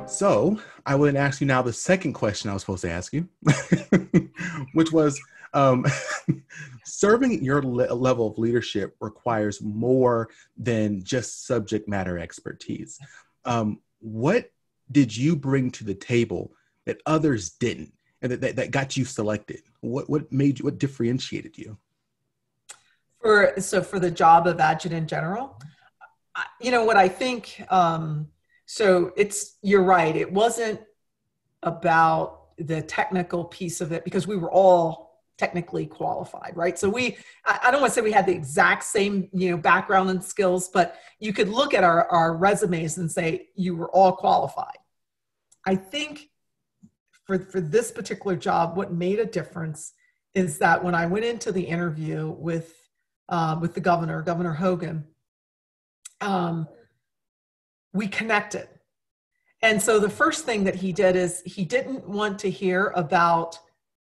So I would ask you now the second question I was supposed to ask you, which was serving your level of leadership requires more than just subject matter expertise. What did you bring to the table that others didn't, and that got you selected? What made you? What differentiated you? For the job of adjutant general, what I think. So you're right. It wasn't about the technical piece of it because we were all technically qualified, right? So I don't want to say we had the exact same, background and skills, but you could look at our resumes and say you were all qualified. I think for this particular job, what made a difference is that when I went into the interview with the Governor Hogan, we connected. And so the first thing that he did is he didn't want to hear about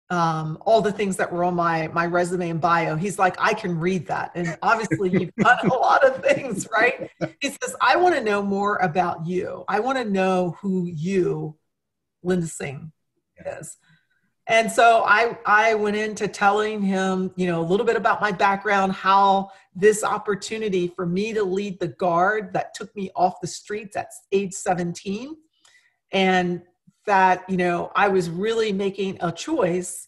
all the things that were on my resume and bio. He's like, I can read that. And obviously you've done a lot of things, right? He says, I want to know more about you. I want to know who you, Linda Singh, is. And so I went into telling him, a little bit about my background, how this opportunity for me to lead the Guard that took me off the streets at age 17, and that, I was really making a choice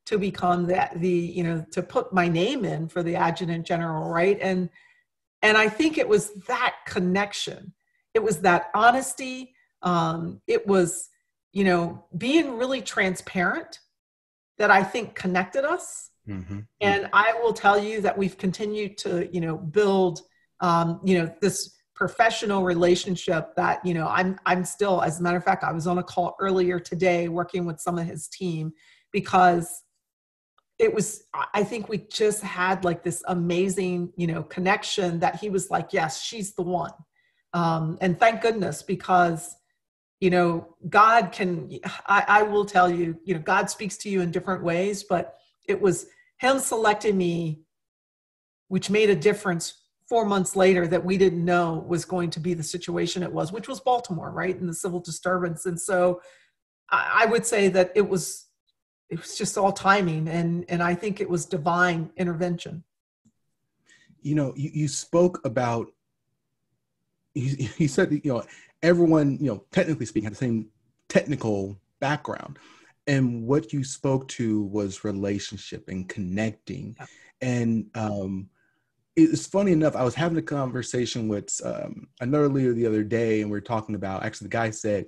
to become to put my name in for the adjutant general, right? And I think it was that connection. It was that honesty. It was, being really transparent that I think connected us. Mm-hmm. And I will tell you that we've continued to, build, this professional relationship that, I'm still, as a matter of fact, I was on a call earlier today working with some of his team because I think we just had like this amazing, connection that he was like, yes, she's the one. And thank goodness, because God I will tell you, God speaks to you in different ways, but it was him selecting me, which made a difference 4 months later that we didn't know was going to be the situation it was, which was Baltimore, right? And the civil disturbance. And so I would say that it was just all timing. And I think it was divine intervention. You spoke about, you said, everyone, technically speaking, had the same technical background. And what you spoke to was relationship and connecting. Yeah. And it's funny enough, I was having a conversation with another leader the other day, and we were talking about, actually the guy said,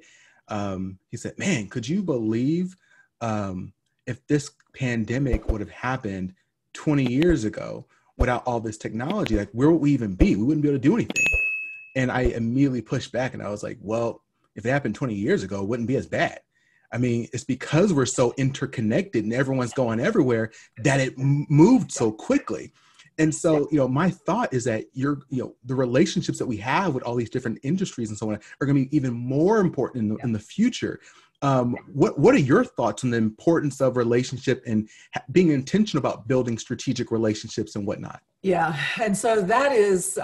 he said, man, could you believe if this pandemic would have happened 20 years ago without all this technology, like where would we even be? We wouldn't be able to do anything. And I immediately pushed back and I was like, well, if it happened 20 years ago, it wouldn't be as bad. I mean, it's because we're so interconnected and everyone's going everywhere that it moved so quickly. And so, my thought is that the relationships that we have with all these different industries and so on are going to be even more important in the future. What are your thoughts on the importance of relationship and being intentional about building strategic relationships and whatnot? Yeah. And so that is,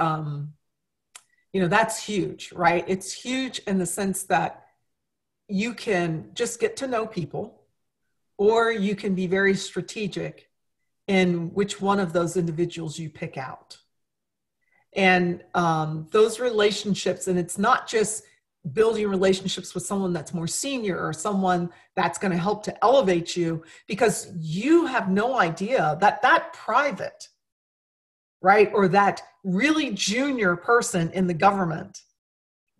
that's huge, right? It's huge in the sense that you can just get to know people, or you can be very strategic in which one of those individuals you pick out. And those relationships, and it's not just building relationships with someone that's more senior or someone that's going to help to elevate you, because you have no idea that private, right, or that really junior person in the government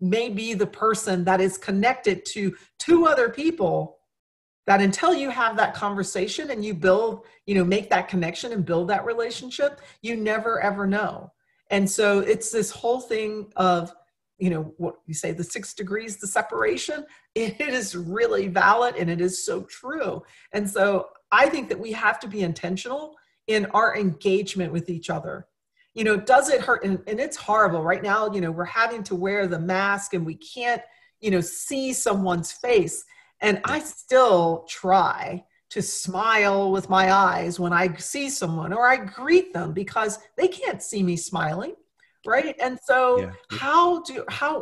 may be the person that is connected to two other people that, until you have that conversation and you build, make that connection and build that relationship, you never ever know. And so it's this whole thing of, what you say, the 6 degrees, the separation, it is really valid and it is so true. And so I think that we have to be intentional in our engagement with each other. does it hurt? And it's horrible right now. We're having to wear the mask and we can't, see someone's face. And I still try to smile with my eyes when I see someone or I greet them because they can't see me smiling. Right. And so how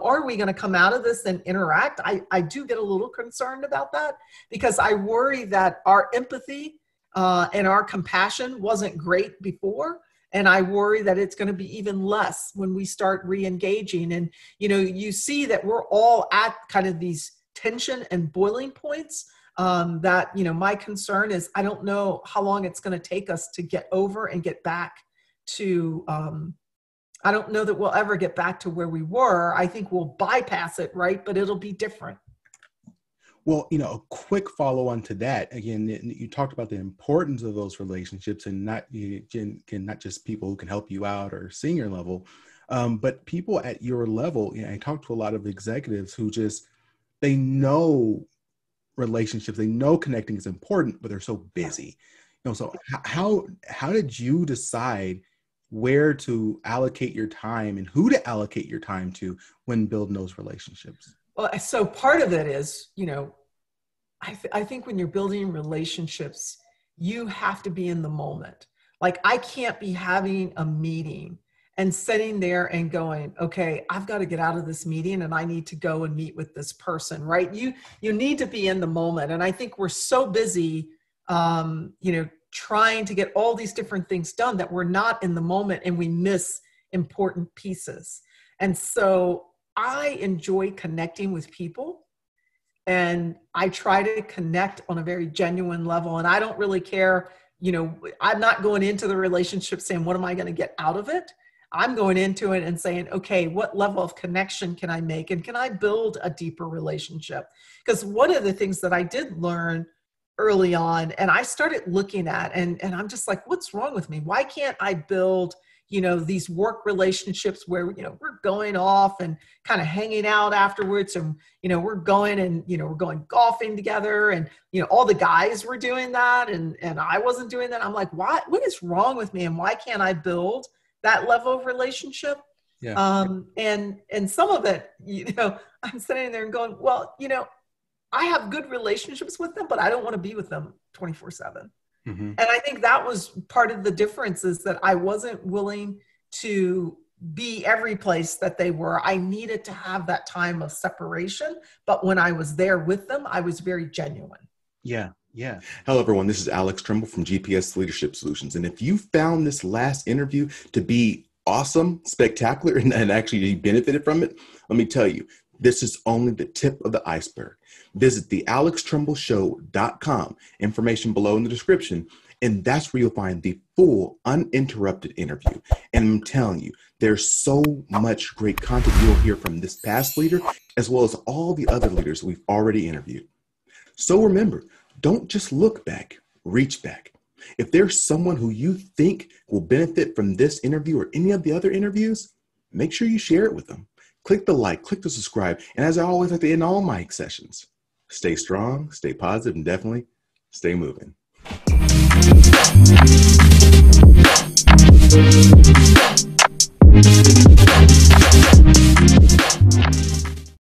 are we going to come out of this and interact? I do get a little concerned about that because I worry that our empathy and our compassion wasn't great before. And I worry that it's going to be even less when we start re-engaging. And, you see that we're all at kind of these tension and boiling points that, my concern is I don't know how long it's going to take us to get over and get back to, I don't know that we'll ever get back to where we were. I think we'll bypass it, right? But it'll be different. Well, a quick follow on to that. Again, you talked about the importance of those relationships and not just people who can help you out or senior level, but people at your level. I talked to a lot of executives who they know relationships, they know connecting is important, but they're so busy. So how did you decide where to allocate your time and who to allocate your time to when building those relationships? Well, so part of it is, I think when you're building relationships, you have to be in the moment. Like I can't be having a meeting and sitting there and going, okay, I've got to get out of this meeting and I need to go and meet with this person, right? You need to be in the moment. And I think we're so busy, trying to get all these different things done that we're not in the moment and we miss important pieces. And so I enjoy connecting with people and I try to connect on a very genuine level. And I don't really care, I'm not going into the relationship saying, what am I going to get out of it? I'm going into it and saying, okay, what level of connection can I make? And can I build a deeper relationship? Because one of the things that I did learn early on, and I started looking at, and I'm just like, what's wrong with me? Why can't I build, these work relationships where, we're going off and kind of hanging out afterwards and, we're going and, we're going golfing together and, all the guys were doing that and I wasn't doing that. I'm like, what is wrong with me? And why can't I build that level of relationship? Yeah. And some of it, I'm sitting there and going, well, I have good relationships with them, but I don't want to be with them 24/7. Mm-hmm. And I think that was part of the difference is that I wasn't willing to be every place that they were. I needed to have that time of separation. But when I was there with them, I was very genuine. Yeah. Yeah. Hello, everyone. This is Alex Tremble from GPS Leadership Solutions. And if you found this last interview to be awesome, spectacular, and actually you benefited from it, let me tell you, this is only the tip of the iceberg. Visit the alextrembleshow.com, information below in the description, and that's where you'll find the full uninterrupted interview. And I'm telling you, there's so much great content you'll hear from this past leader, as well as all the other leaders we've already interviewed. So remember, don't just look back, reach back. If there's someone who you think will benefit from this interview or any of the other interviews, make sure you share it with them. Click the like, click the subscribe, and as I always like to end all my sessions, stay strong, stay positive, and definitely stay moving.